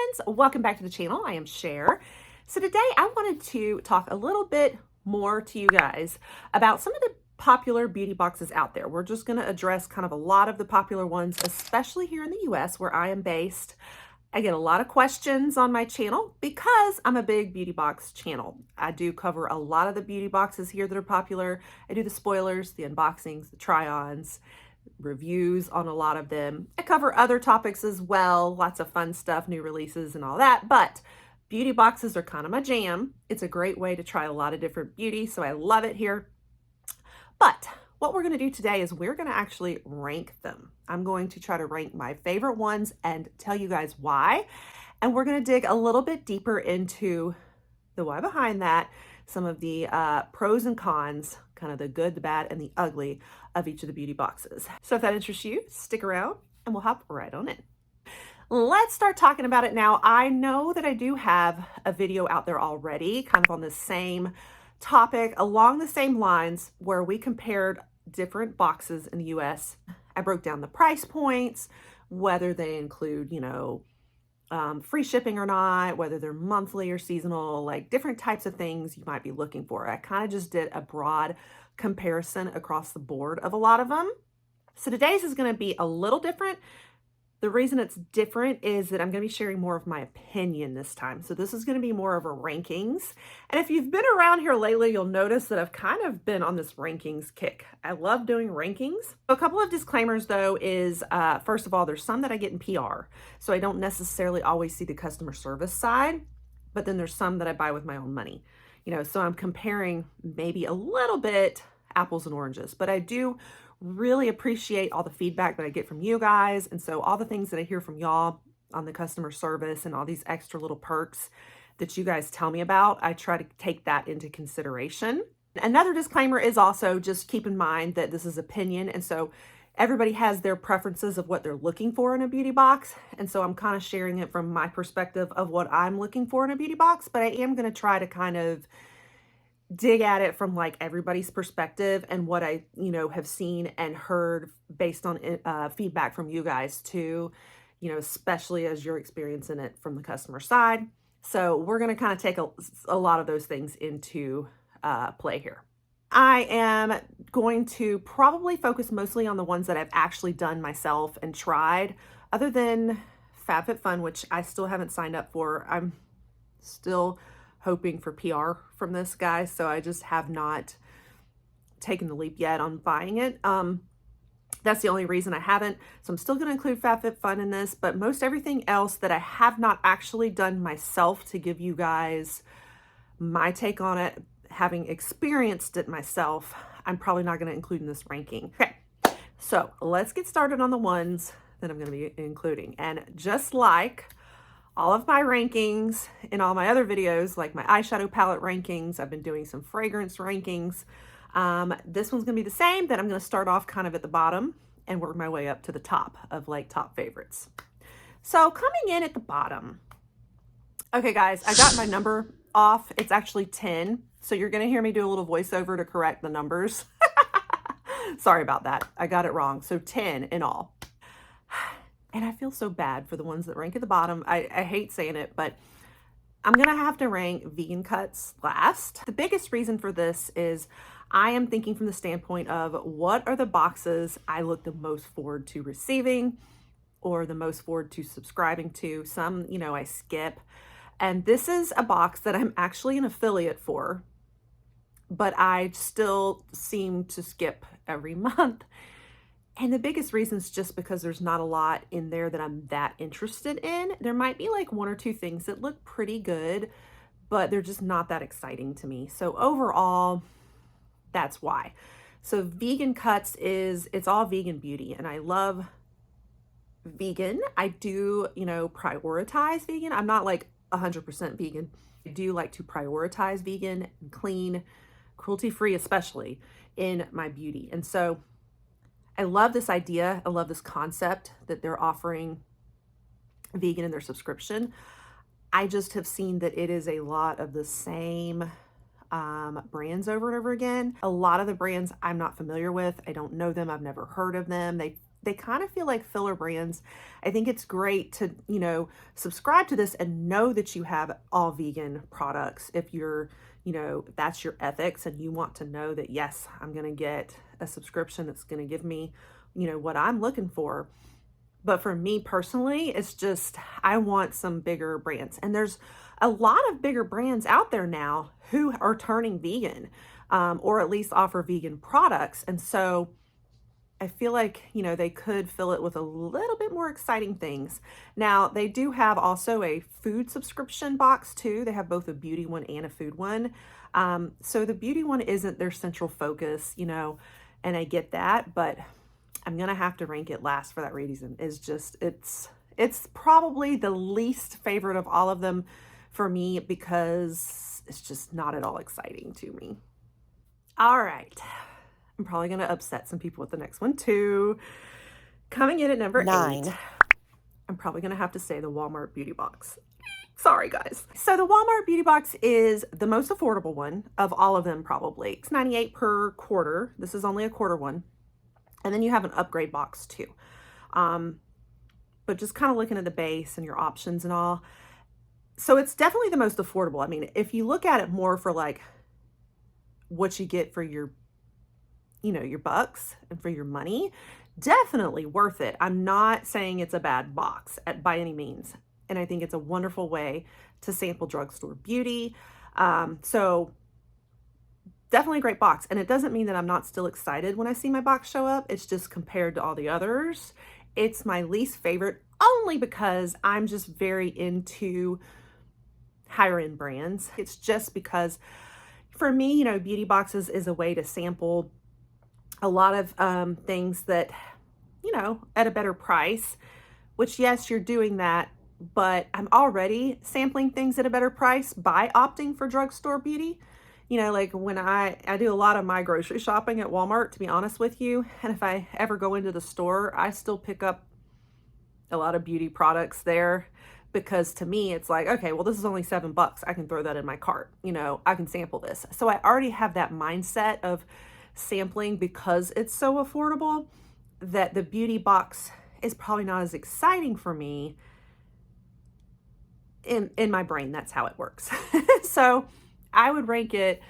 friends, welcome back to the channel. I am Cher. So today I wanted to talk a little bit more to you guys about some of the popular beauty boxes out there. We're just going to address kind of a lot of the popular ones, especially here in the US where I am based. I get a lot of questions on my channel because I'm a big beauty box channel. I do cover a lot of the beauty boxes here that are popular. I do the spoilers, the unboxings, the try-ons, reviews on a lot of them. I cover other topics as well, lots of fun stuff, new releases and all that, but beauty boxes are kind of my jam. It's a great way to try a lot of different beauty, so I love it here. But what we're going to do today is we're going to actually rank them. I'm going to try to rank my favorite ones and tell you guys why. And we're going to dig a little bit deeper into the why behind that, some of the pros and cons, kind of the good, the bad, and the ugly of each of the beauty boxes. So if that interests you, stick around and we'll hop right on in. Let's start talking about it now. I know that I do have a video out there already, kind of on the same topic, along the same lines, where we compared different boxes in the US. I broke down the price points, whether they include, free shipping or not, whether they're monthly or seasonal, like different types of things you might be looking for. I kind of just did a broad comparison across the board of a lot of them. So today's is going to be a little different. The reason it's different is that I'm going to be sharing more of my opinion this time. So this is going to be more of a rankings. And if you've been around here lately, you'll notice that I've kind of been on this rankings kick. I love doing rankings. A couple of disclaimers though is, first of all, there's some that I get in PR. So I don't necessarily always see the customer service side, but then there's some that I buy with my own money. So I'm comparing maybe a little bit apples and oranges, but I do really appreciate all the feedback that I get from you guys. And so all the things that I hear from y'all on the customer service and all these extra little perks that you guys tell me about, I try to take that into consideration. Another disclaimer is also just keep in mind that this is opinion. And so everybody has their preferences of what they're looking for in a beauty box. And so I'm kind of sharing it from my perspective of what I'm looking for in a beauty box, but I am going to try to kind of dig at it from like everybody's perspective and what I, have seen and heard based on feedback from you guys too, especially as you're experiencing it from the customer side. So we're going to kind of take a lot of those things into play here. I am going to probably focus mostly on the ones that I've actually done myself and tried, other than FabFitFun, which I still haven't signed up for. I'm still hoping for PR from this guy, so I just have not taken the leap yet on buying it. That's the only reason I haven't. So I'm still going to include FabFitFun in this, but most everything else that I have not actually done myself to give you guys my take on it, having experienced it myself, I'm probably not going to include in this ranking. Okay, so let's get started on the ones that I'm going to be including. And just like all of my rankings in all my other videos, like my eyeshadow palette rankings, I've been doing some fragrance rankings. This one's gonna be the same. Then I'm gonna start off kind of at the bottom and work my way up to the top of like top favorites. So coming in at the bottom. Okay guys, I got my number off. It's actually 10. So you're gonna hear me do a little voiceover to correct the numbers. Sorry about that. I got it wrong. So 10 in all. And I feel so bad for the ones that rank at the bottom. I hate saying it, but I'm going to have to rank vegan cuts last. The biggest reason for this is I am thinking from the standpoint of what are the boxes I look the most forward to receiving or the most forward to subscribing to. Some, I skip. And this is a box that I'm actually an affiliate for, but I still seem to skip every month. And the biggest reason is just because there's not a lot in there that I'm that interested in. There might be like one or two things that look pretty good, but they're just not that exciting to me. So overall, that's why. So vegan cuts it's all vegan beauty, and I love vegan. I do, prioritize vegan. I'm not like 100% vegan. I do like to prioritize vegan and clean, cruelty-free, especially in my beauty. And so I love this idea. I love this concept that they're offering vegan in their subscription. I just have seen that it is a lot of the same brands over and over again. A lot of the brands I'm not familiar with. I don't know them. I've never heard of them. They they kind of feel like filler brands. I think it's great to, you know, subscribe to this and know that you have all vegan products. If you're, you know, if that's your ethics and you want to know that, yes, I'm going to get a subscription that's going to give me, you know, what I'm looking for. But for me personally, it's just, I want some bigger brands. And there's a lot of bigger brands out there now who are turning vegan, or at least offer vegan products. And so I feel like, you know, they could fill it with a little bit more exciting things. Now, they do have also a food subscription box too. They have both a beauty one and a food one. So the beauty one isn't their central focus, you know, and I get that, but I'm going to have to rank it last for that reason. Is just, it's probably the least favorite of all of them for me because it's just not at all exciting to me. All right. I'm probably going to upset some people with the next one too. Coming in at number 8, I'm probably going to have to say the Walmart Beauty Box. Sorry, guys. So the Walmart Beauty Box is the most affordable one of all of them, probably. It's $98 per quarter. This is only a quarter one. And then you have an upgrade box too. But just kind of looking at the base and your options and all. So it's definitely the most affordable. I mean, if you look at it more for like what you get for your, you know, your bucks and for your money, definitely worth it. I'm not saying it's a bad box by any means. And I think it's a wonderful way to sample drugstore beauty. So definitely a great box. And it doesn't mean that I'm not still excited when I see my box show up. It's just compared to all the others, it's my least favorite, only because I'm just very into higher end brands. It's just because for me, you know, beauty boxes is a way to sample a lot of things that, you know, at a better price, which yes, you're doing that, but I'm already sampling things at a better price by opting for drugstore beauty. You know, like when I do a lot of my grocery shopping at Walmart, to be honest with you, and if I ever go into the store, I still pick up a lot of beauty products there because to me, it's like, okay, well, this is only $7. I can throw that in my cart. You know, I can sample this. So I already have that mindset of sampling because it's so affordable that the beauty box is probably not as exciting for me. In my brain, that's how it works. So I would rank it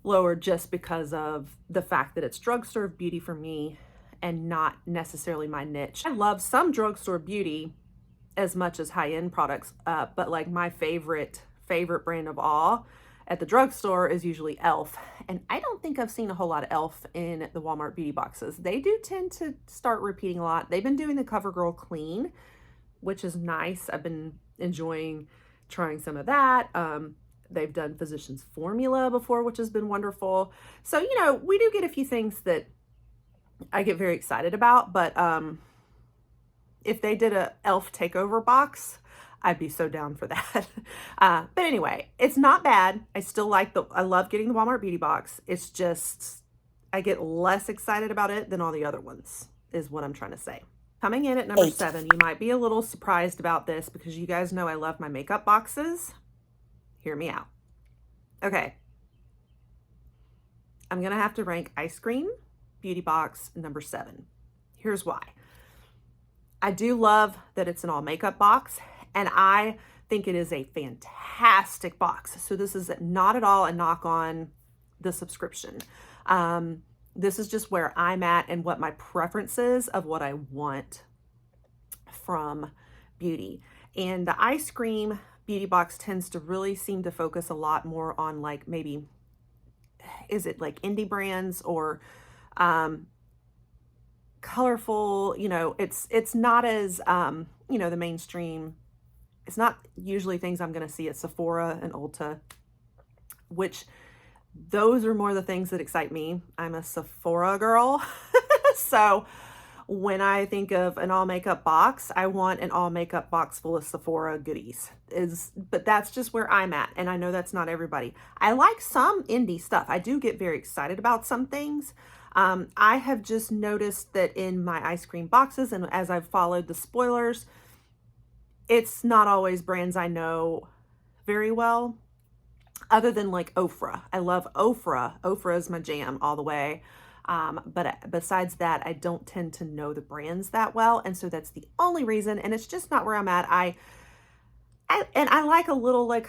lower just because of the fact that it's drugstore beauty for me and not necessarily my niche. I love some drugstore beauty as much as high-end products, but like my favorite brand of all at the drugstore is usually e.l.f. And I don't think I've seen a whole lot of e.l.f. in the Walmart beauty boxes. They do tend to start repeating a lot. They've been doing the CoverGirl Clean, which is nice. I've been enjoying trying some of that. They've done Physicians Formula before, which has been wonderful. So, you know, we do get a few things that I get very excited about, but if they did a e.l.f. takeover box, I'd be so down for that. But anyway, it's not bad. I still like I love getting the Walmart Beauty Box. It's just, I get less excited about it than all the other ones, is what I'm trying to say. Coming in at number 7, you might be a little surprised about this because you guys know I love my makeup boxes. Hear me out. Okay. I'm going to have to rank Ice Cream Beauty Box number 7. Here's why. I do love that it's an all makeup box, and I think it is a fantastic box. So this is not at all a knock on the subscription. This is just where I'm at and what my preference is of what I want from beauty. And the Ice Cream Beauty Box tends to really seem to focus a lot more on like maybe, is it like indie brands or colorful, you know, it's not as, you know, the mainstream. It's not usually things I'm going to see at Sephora and Ulta, which those are more the things that excite me. I'm a Sephora girl. So when I think of an all makeup box, I want an all makeup box full of Sephora goodies. But that's just where I'm at. And I know that's not everybody. I like some indie stuff. I do get very excited about some things. I have just noticed that in my ice cream boxes and as I've followed the spoilers, it's not always brands I know very well. Other than like Ofra. I love Ofra. Ofra is my jam all the way. But besides that, I don't tend to know the brands that well. And so that's the only reason. And it's just not where I'm at. I like a little like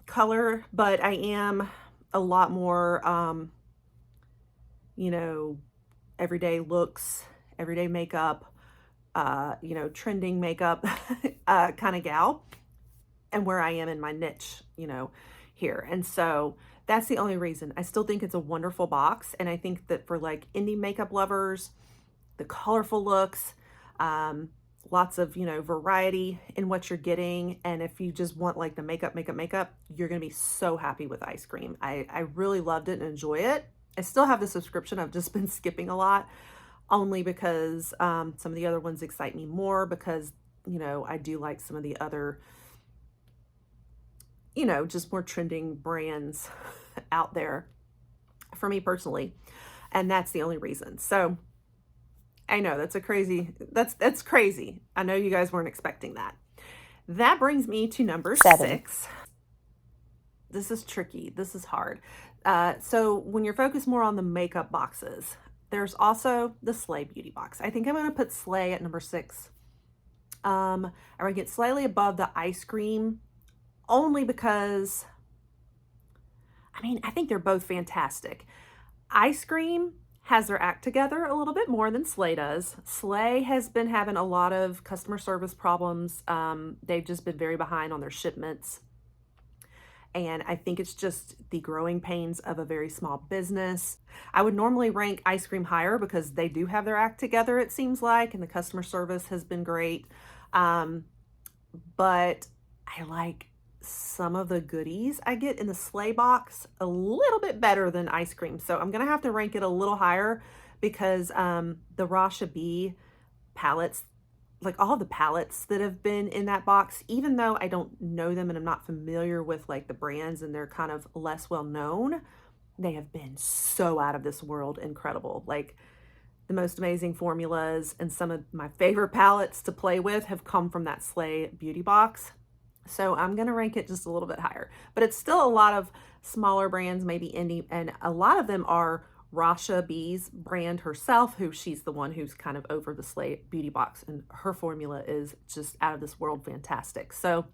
color, but I am a lot more, you know, everyday looks, everyday makeup, you know, trending makeup kind of gal, and where I am in my niche, you know, here. And so that's the only reason. I still think it's a wonderful box. And I think that for like indie makeup lovers, the colorful looks, lots of, you know, variety in what you're getting. And if you just want like the makeup, you're going to be so happy with Ice Cream. I really loved it and enjoy it. I still have the subscription. I've just been skipping a lot only because some of the other ones excite me more because, you know, I do like some of the other, you know, just more trending brands out there for me personally. And that's the only reason. So I know that's crazy. I know you guys weren't expecting that. That brings me to number 6. This is tricky. This is hard. So when you're focused more on the makeup boxes, there's also the Slay Beauty box. I think I'm going to put Slay at number 6. I rank it slightly above the Ice Cream only because, I mean, I think they're both fantastic. Ice Cream has their act together a little bit more than Slay does. Slay has been having a lot of customer service problems. They've just been very behind on their shipments. And I think it's just the growing pains of a very small business. I would normally rank Ice Cream higher because they do have their act together, it seems like, and the customer service has been great. But I like some of the goodies I get in the Slay box a little bit better than Ice Cream. So I'm going to have to rank it a little higher because the recieve palettes, like all the palettes that have been in that box, even though I don't know them and I'm not familiar with like the brands and they're kind of less well known, they have been so out of this world incredible. Like the most amazing formulas and some of my favorite palettes to play with have come from that Slay Beauty box. So I'm going to rank it just a little bit higher, but it's still a lot of smaller brands, maybe indie, and a lot of them are Rasha B's brand herself, who she's the one who's kind of over the Slay Beauty box, and her formula is just out of this world fantastic. So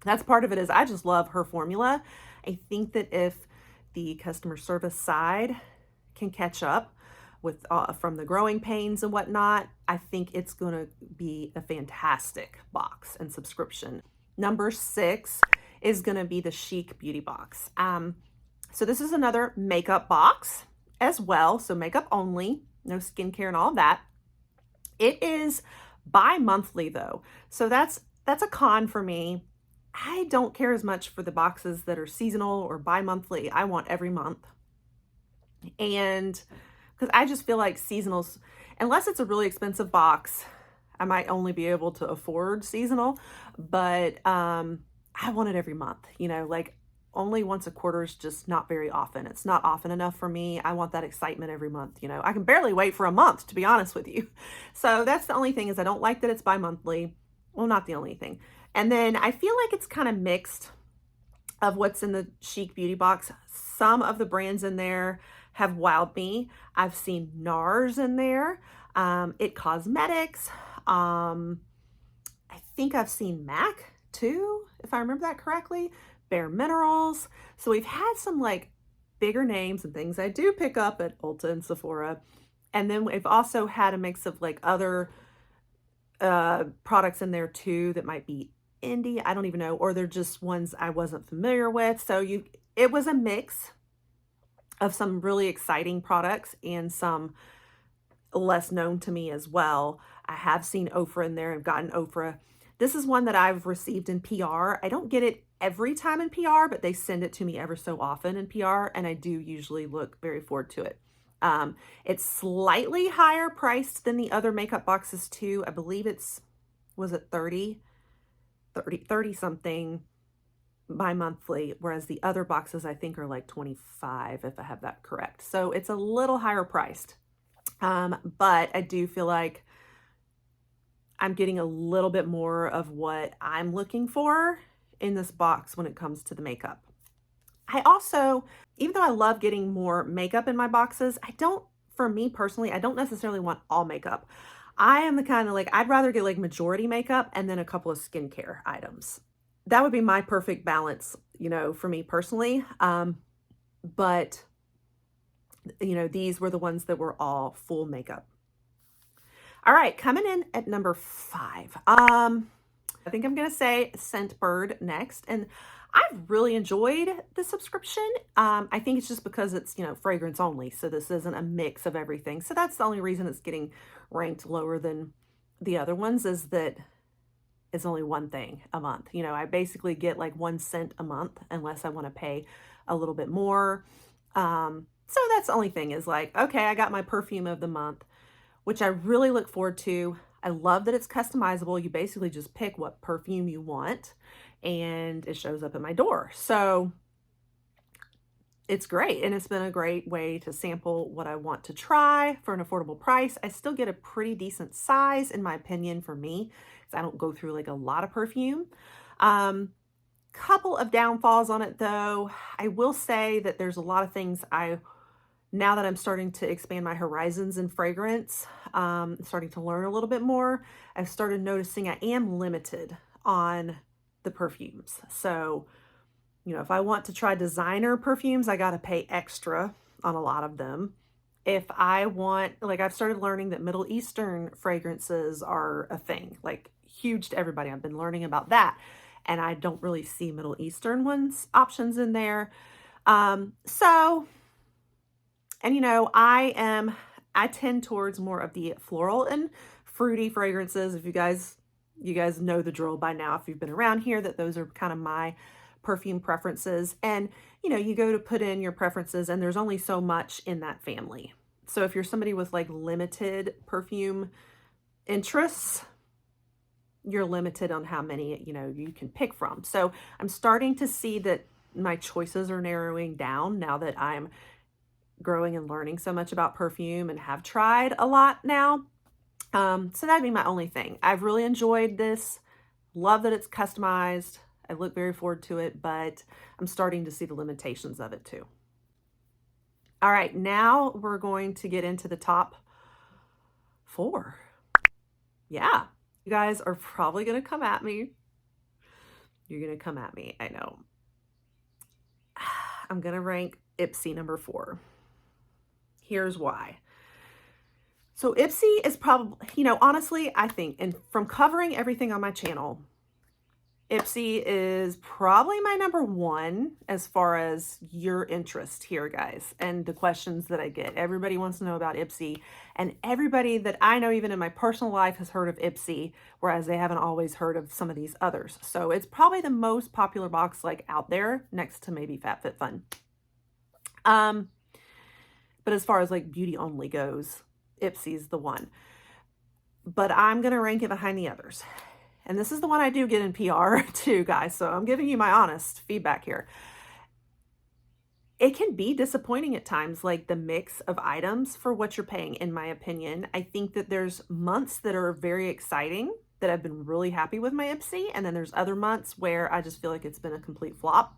that's part of it, is I just love her formula. I think that if the customer service side can catch up with from the growing pains and whatnot, I think it's going to be a fantastic box and subscription. Number 6 is going to be the Chic Beauty box. So this is another makeup box as well. So makeup only, no skincare and all of that. It is bi-monthly though. So that's a con for me. I don't care as much for the boxes that are seasonal or bi-monthly. I want every month. And because I just feel like seasonals, unless it's a really expensive box, I might only be able to afford seasonal, but I want it every month, you know, like only once a quarter is just not very often. It's not often enough for me. I want that excitement every month, you know. I can barely wait for a month, to be honest with you. So that's the only thing, is I don't like that it's bi-monthly. Well, not the only thing. And then I feel like it's kind of mixed of what's in the Chic Beauty box. Some of the brands in there have wowed me. I've seen NARS in there, It Cosmetics. I think I've seen MAC too, if I remember that correctly. Bare Minerals. So we've had some like bigger names and things I do pick up at Ulta and Sephora. And then we've also had a mix of like other products in there too that might be indie. I don't even know, or they're just ones I wasn't familiar with. So it was a mix of some really exciting products and some less known to me as well. I have seen Ofra in there and gotten Ofra. This is one that I've received in PR. I don't get it every time in PR, but they send it to me ever so often in PR, and I do usually look very forward to it. It's slightly higher priced than the other makeup boxes too. I believe was it 30 something bi-monthly, whereas the other boxes I think are like 25, if I have that correct. So it's a little higher priced. But I do feel like I'm getting a little bit more of what I'm looking for in this box when it comes to the makeup. I also, even though I love getting more makeup in my boxes, I don't for me personally, I don't necessarily want all makeup. I am the kind of like, I'd rather get like majority makeup and then a couple of skincare items. That would be my perfect balance, you know, for me personally. But you know, these were the ones that were all full makeup. All right, coming in at number 5. I think I'm gonna say Scentbird next, and I've really enjoyed the subscription. I think it's just because it's, you know, fragrance only, so this isn't a mix of everything. So that's the only reason it's getting ranked lower than the other ones, is that it's only one thing a month. You know, I basically get like 1 scent a month unless I want to pay a little bit more. So that's the only thing, is like, okay, I got my perfume of the month, which I really look forward to. I love that it's customizable. You basically just pick what perfume you want and it shows up at my door. So it's great. And it's been a great way to sample what I want to try for an affordable price. I still get a pretty decent size, in my opinion, for me, because I don't go through like a lot of perfume. Couple of downfalls on it though. I will say that there's a lot of things now that I'm starting to expand my horizons in fragrance, starting to learn a little bit more, I've started noticing I am limited on the perfumes. So, you know, if I want to try designer perfumes, I got to pay extra on a lot of them. If I want, like, I've started learning that Middle Eastern fragrances are a thing, like huge to everybody. I've been learning about that, and I don't really see Middle Eastern options in there. And you know, I tend towards more of the floral and fruity fragrances. If you guys know the drill by now, if you've been around here, that those are kind of my perfume preferences. And you know, you go to put in your preferences and there's only so much in that family. So if you're somebody with like limited perfume interests, you're limited on how many, you know, you can pick from. So I'm starting to see that my choices are narrowing down now that I'm growing and learning so much about perfume and have tried a lot now. So that'd be my only thing. I've really enjoyed this. Love that it's customized. I look very forward to it, but I'm starting to see the limitations of it too. All right, now we're going to get into the top 4. Yeah, you guys are probably going to come at me. You're going to come at me, I know. I'm going to rank Ipsy number 4. Here's why. So Ipsy is probably, you know, honestly, I think, and from covering everything on my channel, Ipsy is probably my number 1 as far as your interest here, guys, and the questions that I get. Everybody wants to know about Ipsy, and everybody that I know, even in my personal life, has heard of Ipsy, whereas they haven't always heard of some of these others. So it's probably the most popular box like out there, next to maybe FabFitFun. But as far as like beauty only goes, Ipsy's the one. But I'm going to rank it behind the others. And this is the one I do get in PR too, guys. So I'm giving you my honest feedback here. It can be disappointing at times, like the mix of items for what you're paying, in my opinion. I think that there's months that are very exciting, that I've been really happy with my Ipsy. And then there's other months where I just feel like it's been a complete flop.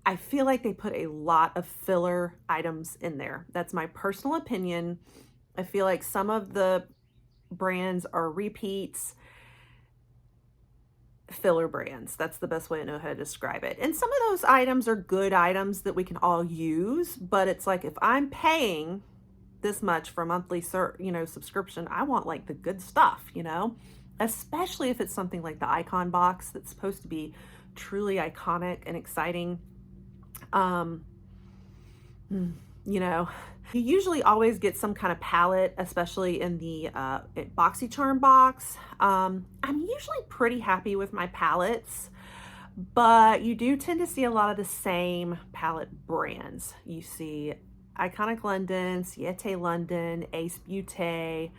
I feel like they put a lot of filler items in there. That's my personal opinion. I feel like some of the brands are repeats, filler brands. That's the best way to know how to describe it. And some of those items are good items that we can all use, but it's like, if I'm paying this much for a monthly subscription, I want like the good stuff, you know, especially if it's something like the Icon box that's supposed to be truly iconic and exciting. You know, you usually always get some kind of palette, especially in the BoxyCharm box. I'm usually pretty happy with my palettes, but you do tend to see a lot of the same palette brands. You see Iconic London, Ciete London, Ace Beauté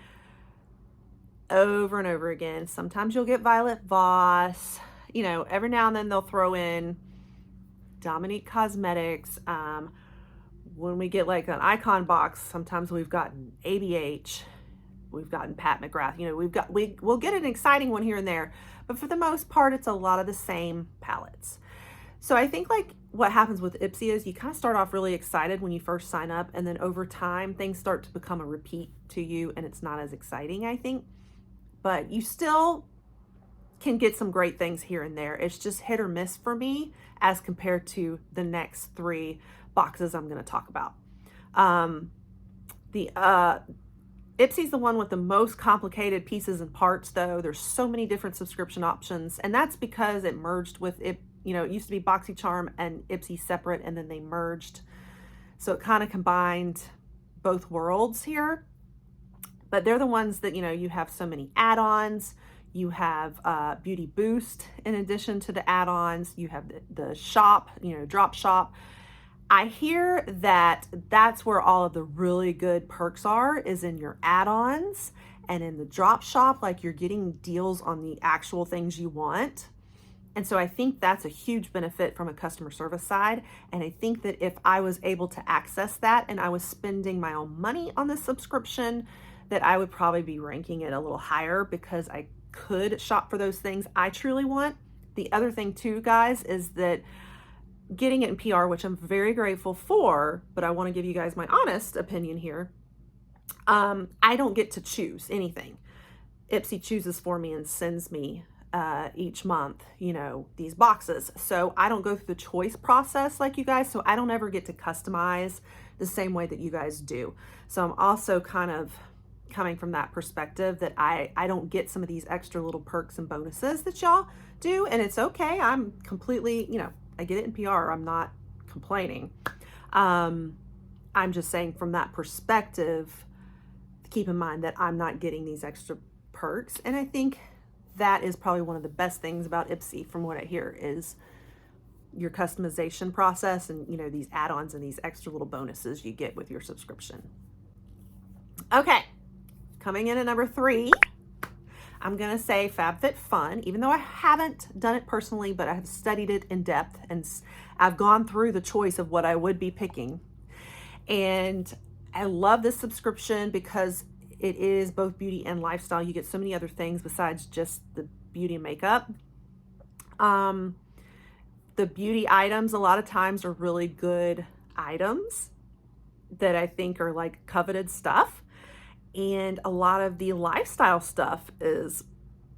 over and over again. Sometimes you'll get Violet Voss. You know, every now and then they'll throw in Dominique Cosmetics. When we get like an Icon box, sometimes we've gotten ABH, we've gotten Pat McGrath. You know, we'll get an exciting one here and there, but for the most part, it's a lot of the same palettes. So I think like what happens with Ipsy is you kind of start off really excited when you first sign up, and then over time things start to become a repeat to you, and it's not as exciting, I think. But you still can get some great things here and there. It's just hit or miss for me as compared to the next 3 boxes I'm going to talk about. The Ipsy's the one with the most complicated pieces and parts, though. There's so many different subscription options, and that's because it merged with it. You know, it used to be BoxyCharm and Ipsy separate, and then they merged. So it kind of combined both worlds here. But they're the ones that, you know, you have so many add-ons. You have Beauty Boost in addition to the add-ons. You have the shop, you know, drop shop. I hear that that's where all of the really good perks are, is in your add-ons and in the drop shop. Like, you're getting deals on the actual things you want. And so I think that's a huge benefit from a customer service side. And I think that if I was able to access that and I was spending my own money on this subscription, that I would probably be ranking it a little higher because I could shop for those things I truly want. The other thing too, guys, is that getting it in PR, which I'm very grateful for, but I want to give you guys my honest opinion here. I don't get to choose anything. Ipsy chooses for me and sends me each month, you know, these boxes. So I don't go through the choice process like you guys. So I don't ever get to customize the same way that you guys do. So I'm also kind of coming from that perspective that I don't get some of these extra little perks and bonuses that y'all do. And it's okay. I'm completely, you know, I get it in PR. I'm not complaining. I'm just saying from that perspective, keep in mind that I'm not getting these extra perks. And I think that is probably one of the best things about Ipsy, from what I hear, is your customization process and, you know, these add-ons and these extra little bonuses you get with your subscription. Okay, coming in at number 3, I'm gonna say FabFitFun, even though I haven't done it personally, but I have studied it in depth and I've gone through the choice of what I would be picking. And I love this subscription because it is both beauty and lifestyle. You get so many other things besides just the beauty and makeup. The beauty items a lot of times are really good items that I think are like coveted stuff. And a lot of the lifestyle stuff is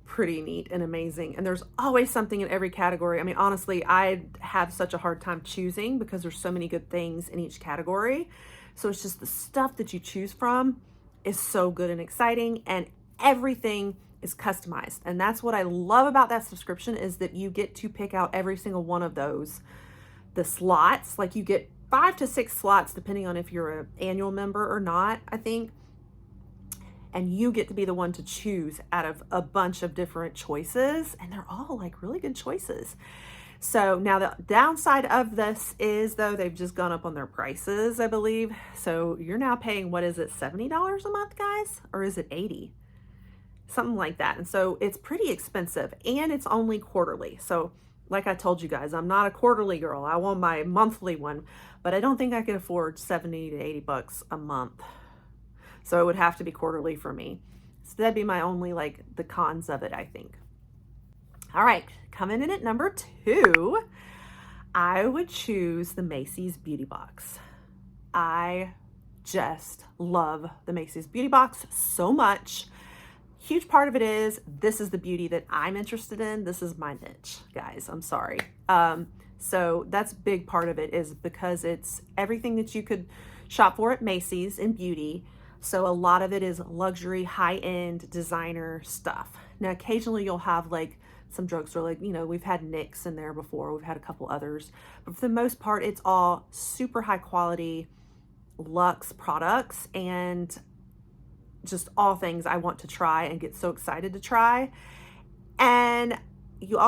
pretty neat and amazing. And there's always something in every category. I mean, honestly, I have such a hard time choosing because there's so many good things in each category. So it's just the stuff that you choose from is so good and exciting, and everything is customized. And that's what I love about that subscription, is that you get to pick out every single one of those. The slots, like you get 5 to 6 slots depending on if you're an annual member or not, I think. And you get to be the one to choose out of a bunch of different choices, and they're all like really good choices. So now the downside of this is, though, they've just gone up on their prices, I believe. So you're now paying, what is it, $70 a month, guys? Or is it $80? Something like that. And so it's pretty expensive, and it's only quarterly. So like I told you guys, I'm not a quarterly girl. I want my monthly one, but I don't think I could afford 70 to 80 bucks a month. So it would have to be quarterly for me. So that'd be my only, like, the cons of it, I think. All right, coming in at number 2, I would choose the Macy's Beauty Box. I just love the Macy's Beauty Box so much. Huge part of it is, this is the beauty that I'm interested in. This is my niche, guys. I'm sorry. So that's a big part of it, is because it's everything that you could shop for at Macy's in beauty. So a lot of it is luxury, high-end designer stuff. Now, occasionally you'll have like some drugstore, like, you know, we've had NYX in there before. We've had a couple others, but for the most part, it's all super high quality luxe products and just all things I want to try and get so excited to try. And you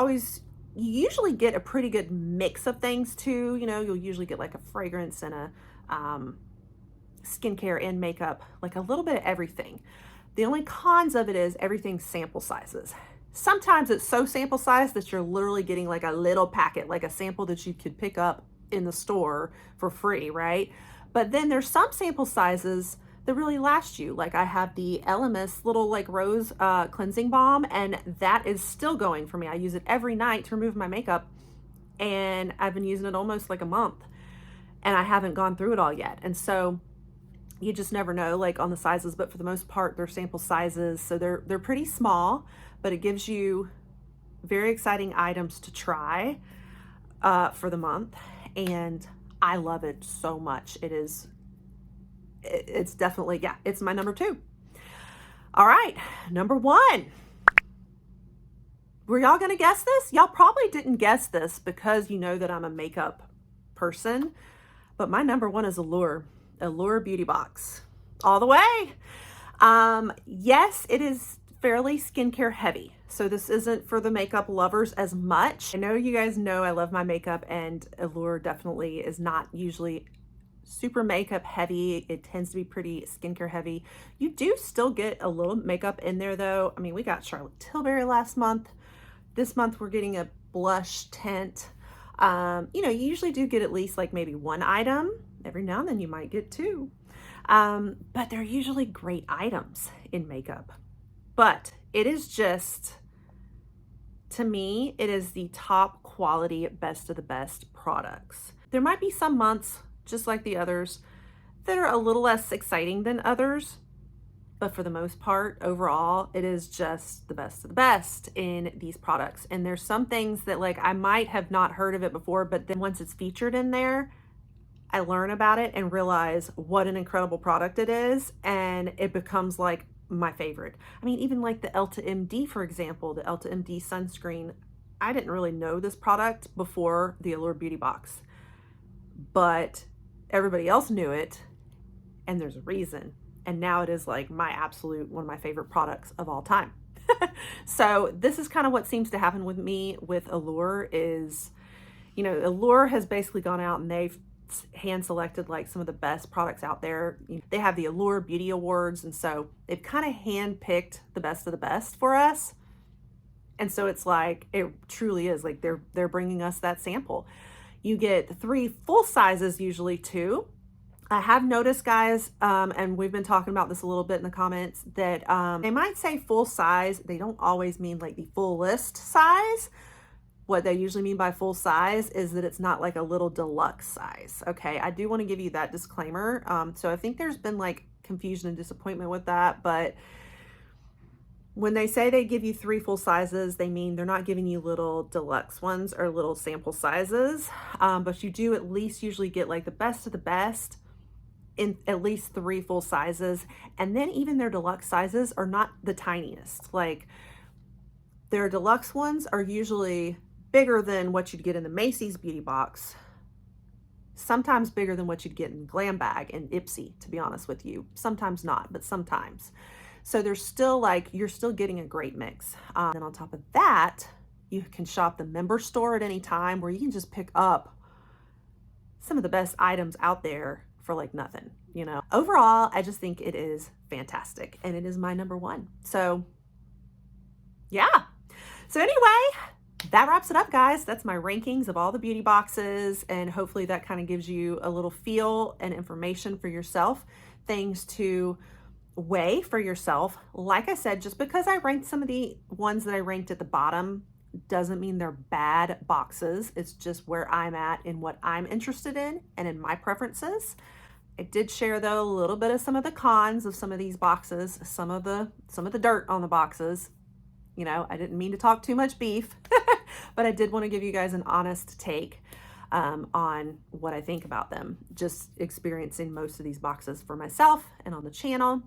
usually get a pretty good mix of things too. You know, you'll usually get like a fragrance and a skincare and makeup, like a little bit of everything. The only cons of it is everything's sample sizes. Sometimes it's so sample size that you're literally getting like a little packet, like a sample that you could pick up in the store for free, right? But then there's some sample sizes that really last you. Like I have the Elemis little like rose cleansing balm, and that is still going for me. I use it every night to remove my makeup. and I've been using it almost like a month, and I haven't gone through it all yet. And so you just never know, like, on the sizes, but for the most part, they're sample sizes, so they're pretty small, but it gives you very exciting items to try for the month, and I love it so much. It's definitely, yeah, it's my number 2. All right, number 1. Were y'all gonna guess this? Y'all probably didn't guess this because you know that I'm a makeup person, but my number 1 is Allure Beauty Box. All the way. Yes, it is fairly skincare heavy, so this isn't for the makeup lovers as much. I know you guys know I love my makeup, and Allure definitely is not usually super makeup heavy. It tends to be pretty skincare heavy. You do still get a little makeup in there though. I mean, we got Charlotte Tilbury last month. This month we're getting a blush tint. You know, you usually do get at least like maybe 1 item. Every now and then you might get 2. But they're usually great items in makeup. But it is just, to me, it is the top quality, best of the best products. There might be some months, just like the others, that are a little less exciting than others, but for the most part, overall, it is just the best of the best in these products. And there's some things that, like, I might have not heard of it before, but then once it's featured in there, I learn about it and realize what an incredible product it is, and it becomes like my favorite. I mean, even like the Elta MD, for example, the Elta MD sunscreen, I didn't really know this product before the Allure Beauty Box, but everybody else knew it, and there's a reason. And now it is like my absolute, one of my favorite products of all time. So this is kind of what seems to happen with me with Allure is, you know, Allure has basically gone out and they've hand selected like some of the best products out there. They have the Allure Beauty Awards, and so they've kind of hand picked the best of the best for us. And so it's like, it truly is like they're bringing us that sample. You get 3 full sizes usually too. I have noticed, guys, and we've been talking about this a little bit in the comments, that they might say full size. They don't always mean like the fullest size. What they usually mean by full size is that it's not like a little deluxe size. Okay, I do want to give you that disclaimer. So I think there's been like confusion and disappointment with that, but when they say they give you 3 full sizes, they mean they're not giving you little deluxe ones or little sample sizes, but you do at least usually get like the best of the best in at least 3 full sizes. And then even their deluxe sizes are not the tiniest. Like, their deluxe ones are usually bigger than what you'd get in the Macy's beauty box, sometimes bigger than what you'd get in Glam Bag and Ipsy, to be honest with you. Sometimes not, but sometimes. So there's still like, you're still getting a great mix. And on top of that, you can shop the member store at any time, where you can just pick up some of the best items out there for like nothing, you know. Overall, I just think it is fantastic, and it is my number 1. So yeah. So anyway, that wraps it up, guys. That's my rankings of all the beauty boxes, and hopefully that kind of gives you a little feel and information for yourself, things to weigh for yourself. Like I said, just because I ranked some of the ones that I ranked at the bottom doesn't mean they're bad boxes. It's just where I'm at in what I'm interested in and in my preferences. I did share though a little bit of some of the cons of some of these boxes, some of the dirt on the boxes. You know, I didn't mean to talk too much beef, but I did want to give you guys an honest take on what I think about them, just experiencing most of these boxes for myself and on the channel.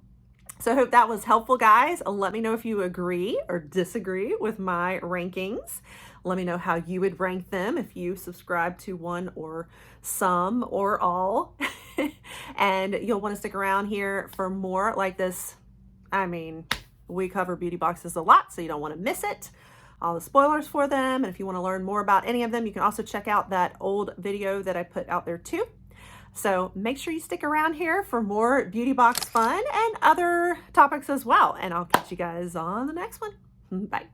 So I hope that was helpful, guys. Let me know if you agree or disagree with my rankings. Let me know how you would rank them if you subscribe to one or some or all. And you'll want to stick around here for more like this. I mean, we cover beauty boxes a lot, so you don't want to miss it. All the spoilers for them. And if you want to learn more about any of them, you can also check out that old video that I put out there too. So make sure you stick around here for more beauty box fun and other topics as well. And I'll catch you guys on the next one. Bye.